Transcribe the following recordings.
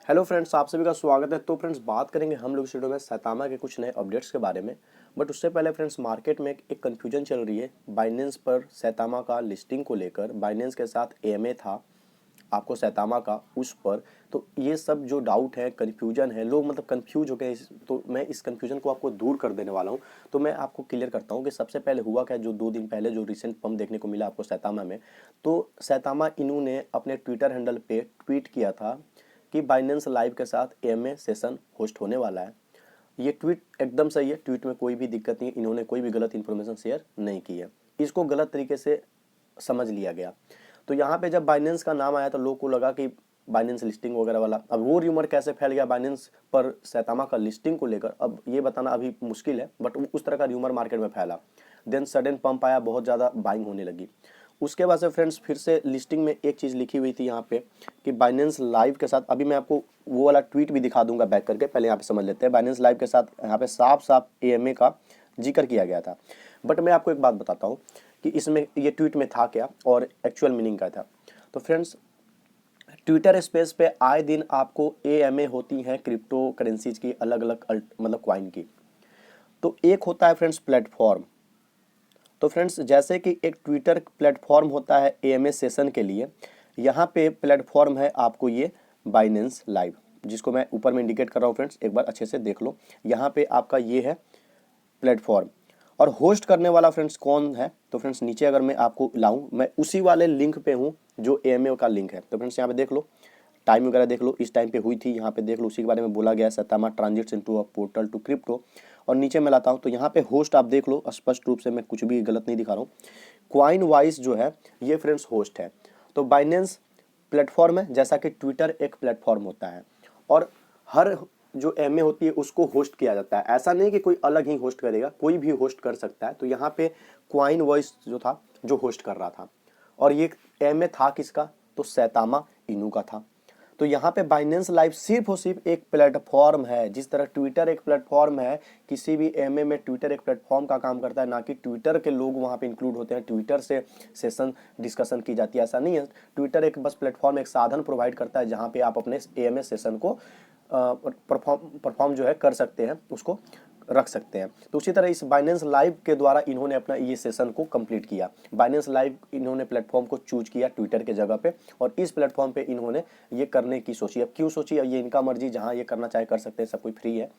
Hello friends, आप सभी का स्वागत है। तो फ्रेंड्स, बात करेंगे हम लोग इस वीडियो में सैतामा के कुछ नए अपडेट्स के बारे में। बट उससे पहले फ्रेंड्स, मार्केट में एक कन्फ्यूजन चल रही है बाइनेंस पर सैतामा का लिस्टिंग को लेकर। बाइनेंस के साथ एएमए था आपको सैतामा का उस पर। तो ये सब जो डाउट है, कन्फ्यूजन है, लोग मतलब कन्फ्यूज हो गए। तो मैं इस कन्फ्यूजन को आपको दूर कर देने वाला हूँ। तो मैं आपको क्लियर करता हूँ कि सबसे पहले हुआ क्या। जो 2 दिन पहले जो रिसेंट पंप देखने को मिला आपको सैतामा में, तो सैतामा इन्होंने अपने ट्विटर हैंडल पे ट्वीट किया था कि बाइनेंस लाइव के साथ एएमए सेशन होस्ट होने वाला है। ये ट्वीट एकदम सही है, ट्वीट में कोई भी दिक्कत नहीं है, इन्होंने कोई भी गलत इन्फॉर्मेशन शेयर नहीं की है। इसको गलत तरीके से समझ लिया गया। तो यहाँ पे जब बाइनेंस का नाम आया तो लोग को लगा कि बाइनेंस लिस्टिंग वगैरह वाला। अब वो र्यूमर कैसे फैल गया बाइनेंस पर सैतामा का लिस्टिंग को लेकर, अब ये बताना अभी मुश्किल है। बट उस तरह का र्यूमर मार्केट में फैला, देन सडन पंप आया, बहुत ज़्यादा बाइंग होने लगी। उसके बाद से फ्रेंड्स फिर से लिस्टिंग में एक चीज़ लिखी हुई थी यहाँ पे कि बाइनेंस लाइव के साथ, अभी मैं आपको वो वाला ट्वीट भी दिखा दूंगा बैक करके, पहले यहाँ पे समझ लेते हैं। बाइनेंस लाइव के साथ यहाँ पे साफ साफ एएमए का जिक्र किया गया था। बट मैं आपको एक बात बताता हूँ कि इसमें ये ट्वीट में था क्या और एक्चुअल मीनिंग क्या था। तो फ्रेंड्स, ट्विटर स्पेस पे आए दिन आपको एएमए होती हैं क्रिप्टो करेंसीज की, अलग अलग मतलब क्वाइन की। तो एक होता है फ्रेंड्स प्लेटफॉर्म। तो फ्रेंड्स, जैसे कि एक ट्विटर प्लेटफॉर्म होता है एएमए सेशन के लिए, यहाँ पे प्लेटफॉर्म है आपको ये बाइनेंस लाइव, जिसको मैं ऊपर में इंडिकेट कर रहा हूँ। फ्रेंड्स एक बार अच्छे से देख लो, यहाँ पे आपका ये है प्लेटफॉर्म। और होस्ट करने वाला फ्रेंड्स कौन है, तो फ्रेंड्स नीचे अगर मैं आपको लाऊं, मैं उसी वाले लिंक पे हूँ जो एएमए का लिंक है। तो फ्रेंड्स यहाँ पे देख लो, टाइम वगैरह देख लो, इस टाइम पे हुई थी, यहाँ पे देख लो, उसी के बारे में बोला गया है, Saitama transits into a portal to crypto. और नीचे मैं लाता हूँ तो यहाँ पे होस्ट आप देख लो, स्पष्ट रूप से मैं कुछ भी गलत नहीं दिखा रहा हूँ। क्वाइन वाइज जो है ये फ्रेंड्स होस्ट है। तो बाइनेंस प्लेटफॉर्म है, जैसा कि ट्विटर एक प्लेटफॉर्म होता है, और हर जो एमए होती है उसको होस्ट किया जाता है। ऐसा नहीं कि कोई अलग ही होस्ट करेगा, कोई भी होस्ट कर सकता है। तो यहाँ पे क्वाइन वॉइस जो था जो होस्ट कर रहा था, और ये एमए था किसका, तो सैतामा इनू का था। तो यहाँ पे बाइनेंस लाइव सिर्फ और सिर्फ एक प्लेटफॉर्म है। जिस तरह ट्विटर एक प्लेटफॉर्म है, किसी भी एमए में ट्विटर एक प्लेटफॉर्म का काम करता है, ना कि ट्विटर के लोग वहाँ पे इंक्लूड होते हैं, ट्विटर से सेशन डिस्कशन की जाती है, ऐसा नहीं है। ट्विटर एक बस प्लेटफॉर्म, एक साधन प्रोवाइड करता है जहाँ पे आप अपने एमए सेशन को परफॉर्म जो है कर सकते हैं, उसको रख सकते हैं। तो उसी तरह इस बाइनेंस लाइव के द्वारा इन्होंने अपना ये सेशन को कंप्लीट किया। बाइनेंस लाइव इन्होंने प्लेटफॉर्म को चूज किया ट्विटर के जगह पे, और इस प्लेटफॉर्म पे इन्होंने ये करने की सोची। अब क्यों सोची, अब ये इनका मर्जी, जहां ये करना चाहे कर सकते हैं, सब कोई फ्री है।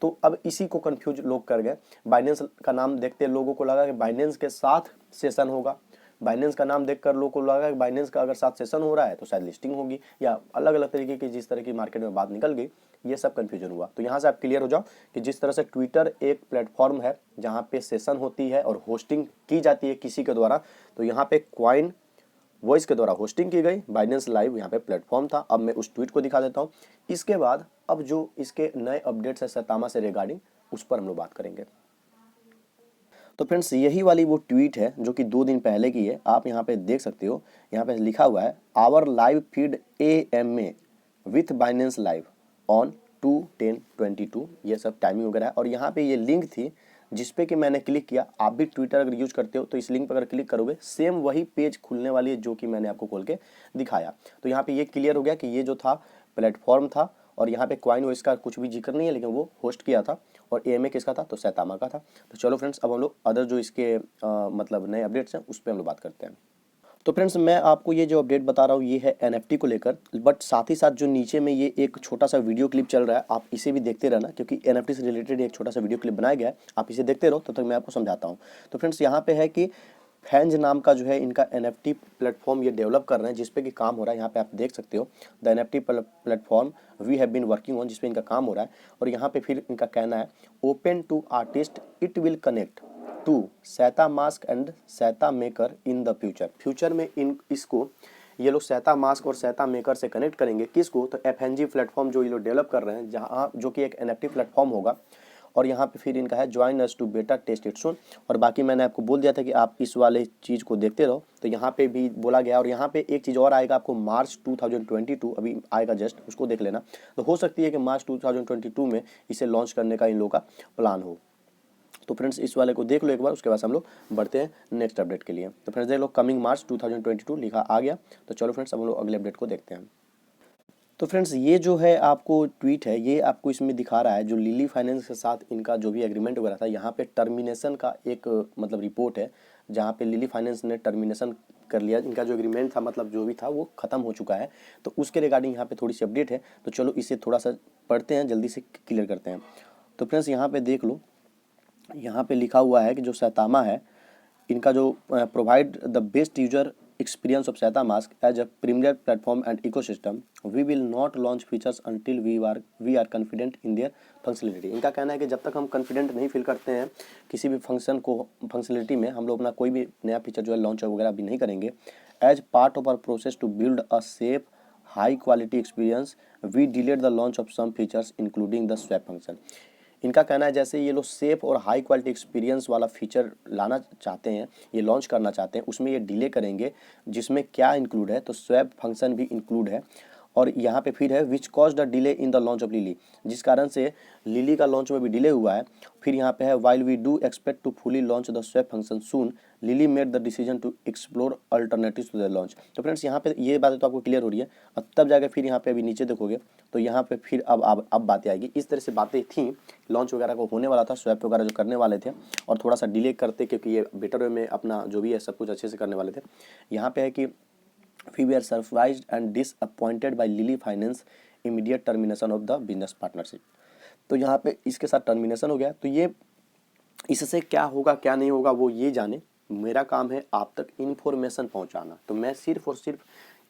तो अब इसी को कंफ्यूज लोग कर गए। बाइनेंस का नाम देखते लोगों को लगा कि बाइनेंस के साथ सेशन होगा। बाइनेंस का नाम देखकर लोगों को लगा कि बाइनेंस का अगर साथ सेशन हो रहा है तो शायद लिस्टिंग होगी, या अलग अलग तरीके की जिस तरह की मार्केट में बात निकल गई, ये सब कंफ्यूजन हुआ। तो यहाँ से आप क्लियर हो जाओ कि जिस तरह से ट्विटर एक प्लेटफॉर्म है जहाँ पे सेशन होती है और होस्टिंग की जाती है किसी के द्वारा, तो यहाँ पे क्वाइन वॉइस के द्वारा होस्टिंग की गई। बाइनेंस लाइव यहाँ पे प्लेटफॉर्म था। अब मैं उस ट्वीट को दिखा देता हूँ। इसके बाद अब जो इसके नए अपडेट्स है सैतामा से रिगार्डिंग, उस पर हम लोग बात करेंगे। तो फ्रेंड्स, यही वाली वो ट्वीट है जो कि 2 दिन पहले की है। आप यहाँ पे देख सकते हो, यहाँ पे लिखा हुआ है our live feed AMA with Binance live on 2/10/22। ये सब टाइमिंग वगैरह है, और यहाँ पे ये लिंक थी जिसपे कि मैंने क्लिक किया। आप भी ट्विटर अगर यूज करते हो तो इस लिंक पर अगर क्लिक करोगे, सेम वही पेज खुलने वाली है जो कि मैंने आपको खोल के दिखाया। तो यहाँ पे ये क्लियर हो गया कि ये जो था प्लेटफॉर्म था, और यहाँ पे क्वाइन वॉइस का कुछ भी जिक्र नहीं है, लेकिन वो होस्ट किया था। और एएमए किसका था, तो सैतामा का था। तो चलो फ्रेंड्स, अब हम लोग अदर जो इसके मतलब नए अपडेट्स हैं उस पर हम लोग बात करते हैं। तो फ्रेंड्स, मैं आपको ये जो अपडेट बता रहा हूँ ये है एनएफटी को लेकर, बट साथ ही साथ जो नीचे में ये एक छोटा सा वीडियो क्लिप चल रहा है, आप इसे भी देखते रहना, क्योंकि एनएफटी से रिलेटेड एक छोटा सा वीडियो क्लिप बनाया गया है। आप इसे देखते रहो, तब तक मैं आपको समझाता हूँ। तो फ्रेंड्स, यहाँ पे है कि फैंज नाम का जो है इनका एनएफटी प्लेटफॉर्म ये डेवलप कर रहे हैं, जिसपे कि काम हो रहा है। यहाँ पे आप देख सकते हो the NFT platform we have been working on, जिसपे इनका काम हो रहा है। और यहाँ पे फिर इनका कहना है open to artist, it will connect to Saita mask and Saita maker in the future. Future में इन इसको ये लोग सैता मास्क और सैता मेकर से कनेक्ट करेंगे। किसको, तो एफएनजी प्लेटफॉर्म जो ये लोग डेवलप कर रहे हैं, जहाँ जो कि एक एनएफटी प्लेटफॉर्म होगा। और यहाँ पे फिर इनका है ज्वाइन अस टू बेटा टेस्ट इट सुन। और बाकी मैंने आपको बोल दिया था कि आप इस वाले चीज़ को देखते रहो, तो यहाँ पे भी बोला गया। और यहाँ पे एक चीज़ और आएगा आपको, मार्च 2022 अभी आएगा जस्ट, उसको देख लेना। तो हो सकती है कि मार्च 2022 में इसे लॉन्च करने का इन लोगों का प्लान हो। तो फ्रेंड्स, इस वाले को देख लो एक बार, उसके बाद हम लोग बढ़ते हैं नेक्स्ट अपडेट के लिए। तो फ्रेंड्स देख लो, कमिंग मार्च 2022 लिखा आ गया। तो चलो फ्रेंड्स, अब हम लोग अगले अपडेट को देखते हैं। तो फ्रेंड्स ये जो है आपको ट्वीट है, ये आपको इसमें दिखा रहा है जो लिली फाइनेंस के साथ इनका जो भी एग्रीमेंट वगैरह था, यहाँ पे टर्मिनेशन का एक मतलब रिपोर्ट है, जहाँ पे लिली फाइनेंस ने टर्मिनेशन कर लिया। इनका जो एग्रीमेंट था मतलब जो भी था वो ख़त्म हो चुका है। तो उसके रिगार्डिंग यहाँ पे थोड़ी सी अपडेट है, तो चलो इसे थोड़ा सा पढ़ते हैं, जल्दी से क्लियर करते हैं। तो फ्रेंड्स यहाँ पे देख लो, यहाँ पे लिखा हुआ है कि जो सैतामा है, इनका जो provide the best user experience of SataMask as a premier platform and ecosystem. We will not launch features until we are confident in their functionality. इनका कहना है कि जब तक हम confident नहीं फील करते हैं किसी भी फंक्शन को फंक्शनलिटी में, हम लोग अपना कोई भी नया फीचर जो है लॉन्च वगैरह भी नहीं करेंगे। As part of our process to build a safe high quality experience we delayed the launch of some features including the swap function. इनका कहना है जैसे ये लोग सेफ और हाई क्वालिटी एक्सपीरियंस वाला फीचर लाना चाहते हैं, ये लॉन्च करना चाहते हैं, उसमें ये डिले करेंगे। जिसमें क्या इंक्लूड है, तो स्वैप फंक्शन भी इंक्लूड है। और यहाँ पे फिर है which cause the delay in the launch of lily, जिस कारण से लिली का लॉन्च में भी डिले हुआ है। फिर यहाँ पे है while we do expect to fully launch the swap function soon, Lily made the decision to explore alternatives to the launch. तो फ्रेंड्स यहाँ पे ये बातें तो आपको क्लियर हो रही है। और तब जाकर फिर यहाँ पे अभी नीचे देखोगे तो यहाँ पे फिर अब बातें आएगी। इस तरह से बातें थी, लॉन्च वगैरह को होने वाला था, स्वैप वगैरह जो करने वाले थे और थोड़ा सा डिले करते क्योंकि ये बेटर वे में अपना जो भी है सब कुछ अच्छे से करने वाले थे। यहाँ पे है कि we were surprised and disappointed by Lily Finance immediate termination of the business partnership। तो यहाँ पे इसके साथ टर्मिनेशन हो गया। तो ये इससे क्या होगा क्या नहीं होगा वो ये जाने, मेरा काम है आप तक इन्फॉर्मेशन पहुँचाना। तो मैं सिर्फ और सिर्फ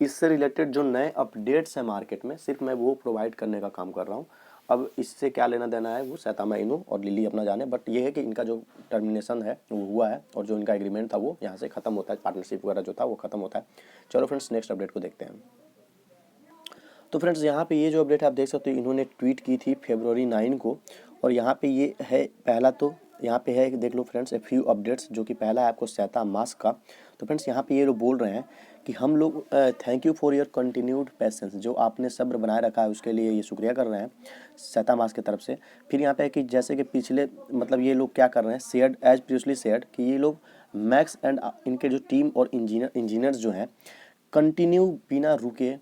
इससे रिलेटेड जो नए अपडेट्स हैं मार्केट में, सिर्फ मैं वो प्रोवाइड करने का काम कर रहा हूँ। अब इससे क्या लेना देना है वो सैतामा इनू और लिली अपना जाने, बट ये है कि इनका जो टर्मिनेशन है वो हुआ है और जो इनका एग्रीमेंट था वो यहाँ से ख़त्म होता है, पार्टनरशिप वगैरह जो था वो ख़त्म होता है। चलो फ्रेंड्स नेक्स्ट अपडेट को देखते हैं। तो फ्रेंड्स यहाँ पे ये जो अपडेट आप देख सकते हो, इन्होंने ट्वीट की थी February 9 को, और यहाँ पे ये है पहला, तो यहाँ पे है देख लो फ्रेंड्स ए फ्यू अपडेट्स, जो कि पहला है आपको सैतामास्क का। तो फ्रेंड्स यहाँ पे ये लोग बोल रहे हैं कि हम लोग thank you for your continued patience, जो आपने सब्र बनाए रखा है उसके लिए ये शुक्रिया कर रहे हैं सैतामास्क की तरफ से। फिर यहाँ पे है कि जैसे कि पिछले मतलब ये लोग क्या कर रहे हैं, शेयर्ड एज प्रीवियसली शेयर्ड, कि ये लोग मैक्स एंड इनके जो टीम और इंजीनियर्स जो हैं कंटिन्यू बिना रुके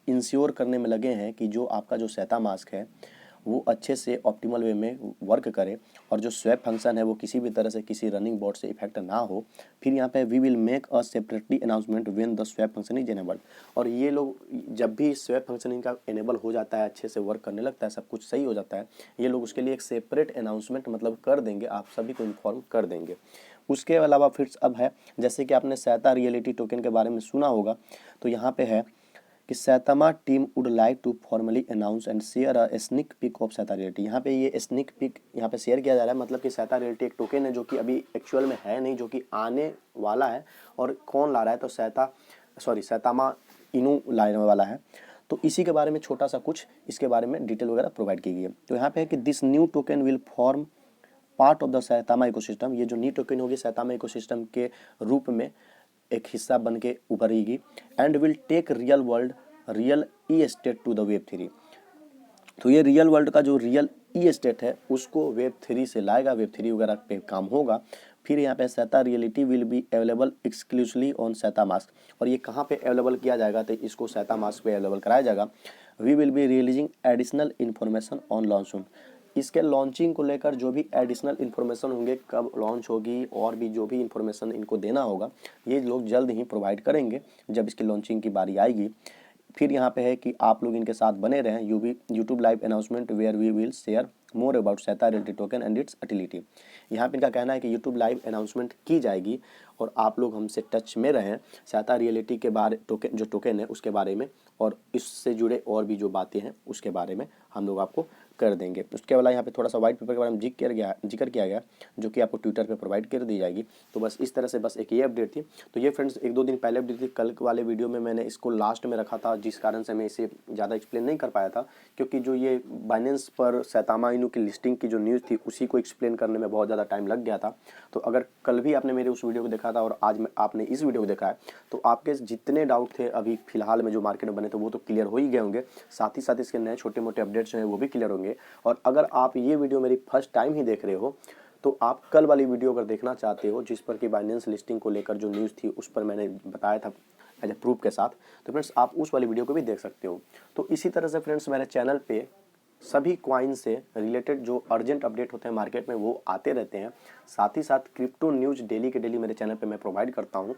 इंश्योर करने में लगे हैं कि जो आपका जो सैतामास्क है वो अच्छे से ऑप्टिमल वे में वर्क करे और जो स्वैप फंक्शन है वो किसी भी तरह से किसी रनिंग बोर्ड से इफेक्ट ना हो। फिर यहाँ पे we will make a separately announcement when the swap function is enabled. और ये लोग जब भी स्वैप फंक्शन इनका एनेबल हो जाता है, अच्छे से वर्क करने लगता है, सब कुछ सही हो जाता है, ये लोग उसके लिए एक सेपरेट अनाउंसमेंट मतलब कर देंगे, आप सभी को इन्फॉर्म कर देंगे। उसके अलावा फिर अब है जैसे कि आपने सैता रियलिटी टोकन के बारे में सुना होगा, तो यहाँ पे है कि Saitama team would like to formally announce and share a sneak peek of Saita reality. यहाँ पे ये स्निक पिक यहाँ पे शेयर किया जा रहा है, मतलब कि सैता रियलिटी एक टोकन है जो कि अभी एक्चुअल में है नहीं, जो कि आने वाला है। और कौन ला रहा है, तो सैतामा इनू लाने वाला है। तो इसी के बारे में छोटा सा कुछ इसके बारे में डिटेल वगैरह प्रोवाइड की गई है। तो यहाँ पे है कि this new token will form part of the Saitama ecosystem. ये जो न्यू टोकन होगी सैतामा इकोसिस्टम के रूप में एक हिस्सा बन के उभरेगी and will take real estate to the web 3। तो ये रियल वर्ल्ड का जो रियल ई एस्टेट है उसको वेब 3 से लाएगा, वेब 3 वगैरह पे काम होगा। फिर यहाँ पे Saita reality will be available exclusively on SaitaMask. और ये कहाँ पे अवेलेबल किया जाएगा, तो इसको सैतामास्क पे अवेलेबल कराया जाएगा। We will be releasing additional information on launch soon. इसके लॉन्चिंग को लेकर जो भी एडिशनल इन्फॉर्मेशन होंगे, कब लॉन्च होगी और भी जो भी इन्फॉर्मेशन इनको देना होगा, ये लोग जल्द ही प्रोवाइड करेंगे जब इसकी लॉन्चिंग की बारी आएगी। फिर यहाँ पे है कि आप लोग इनके साथ बने रहें, YouTube live announcement where we will share more about Saita reality token and its utility. यहाँ पे इनका कहना है कि यूट्यूब लाइव अनाउंसमेंट की जाएगी और आप लोग हमसे टच में रहें सैता रियलिटी के बारे जो टोकन है उसके बारे में, और इससे जुड़े और भी जो बातें हैं उसके बारे में हम लोग आपको कर देंगे। उसके अलावा यहाँ पे थोड़ा सा व्हाइट पेपर के बारे में जिक्र किया गया जो कि आपको ट्विटर पे प्रोवाइड कर दी जाएगी। तो बस इस तरह से बस एक ये अपडेट थी। तो ये फ्रेंड्स 1-2 दिन पहले अपडेट थी। कल वाले वीडियो में मैंने इसको लास्ट में रखा था, जिस कारण से मैं इसे ज़्यादा एक्सप्लेन नहीं कर पाया था, क्योंकि जो ये बाइनेंस पर सैतामा इनू की लिस्टिंग की जो न्यूज़ थी उसी को एक्सप्लेन करने में बहुत ज़्यादा टाइम लग गया था। तो अगर कल भी आपने मेरे उस वीडियो को देखा था और आज आपने इस वीडियो को देखा है, तो आपके जितने डाउट थे अभी फिलहाल में जो मार्केट में बने थे वो तो क्लियर हो ही गए होंगे। साथ ही साथ इसके नए छोटे मोटे अपडेट्स जो हैं वो भी क्लियर होंगे। और अगर आप ये वीडियो मेरी फर्स्ट टाइम ही देख रहे हो तो आप कल वाली वीडियो अगर देखना चाहते हो, जिस पर कि बाइनेंस लिस्टिंग को लेकर जो न्यूज़ थी उस पर मैंने बताया था एज ए प्रूफ के साथ, तो फ्रेंड्स आप उस वाली वीडियो को भी देख सकते हो। तो इसी तरह से फ्रेंड्स मेरे चैनल पे सभी कॉइन से रिलेटेड जो अर्जेंट अपडेट होते हैं मार्केट में वो आते रहते हैं। साथ ही साथ क्रिप्टो न्यूज़ डेली के डेली मेरे चैनल पे मैं प्रोवाइड करता हूँ।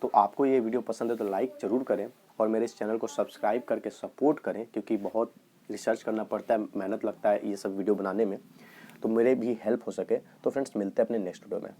तो आपको ये वीडियो पसंद है तो लाइक ज़रूर करें और मेरे इस चैनल को सब्सक्राइब करके सपोर्ट करें, क्योंकि बहुत रिसर्च करना पड़ता है, मेहनत लगता है ये सब वीडियो बनाने में, तो मेरे भी हेल्प हो सके। तो फ्रेंड्स मिलते हैं अपने नेक्स्ट वीडियो में।